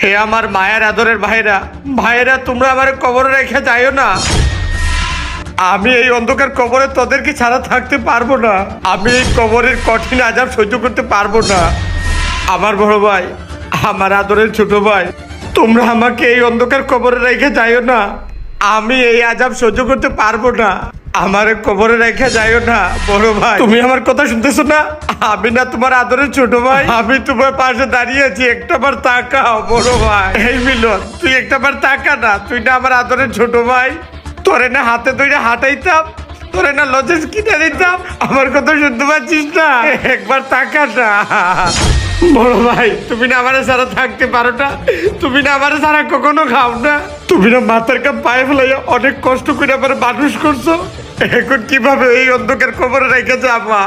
হে আমার মায়ের আদরের ভাইরা ভাইরা, তোমরা আমার কবরে রেখে যাইও না। আমি এই অন্ধকার কবরে তোদেরকে ছাড়া থাকতে পারবো না। আমি এই কবরের কঠিন আযাব সহ্য করতে পারবো না। আমার বড় ভাই, আমার আদরের ছোট ভাই, তোমরা আমাকে এই অন্ধকার কবরে রেখে যাইও না। আমি এই আযাব সহ্য করতে পারবো না। আমার কবরে রেখে যাইও না বড় ভাই। তুমি আমার কথা শুনতেছো না? আমি না তোমার আদরের ছোট ভাই? আমি তোমার পাশে দাঁড়িয়ে আছি, একটাবার তাকাও বড় ভাই। এই মিলন, তুই একটাবার তাকা না। তুই না আমার আদরের ছোট ভাই? তোরে না হাতে ধরে হাঁটাইতাম, তোরে না লজেন্স কিনে দিতাম। আমার কথা শুনতে পাচ্ছিস না? একবার তাকা না বড় ভাই। তুমি না আমার সারা থাকতে পারো না? তুমি না আমার সারা কখনো খাও না? তুমি না মাথার কাপ পায়ে ফেলাইয়া অনেক কষ্ট করে আমার মানুষ করছো। এখন কিভাবে এই অন্ধকার কবরে রেখে যাবা?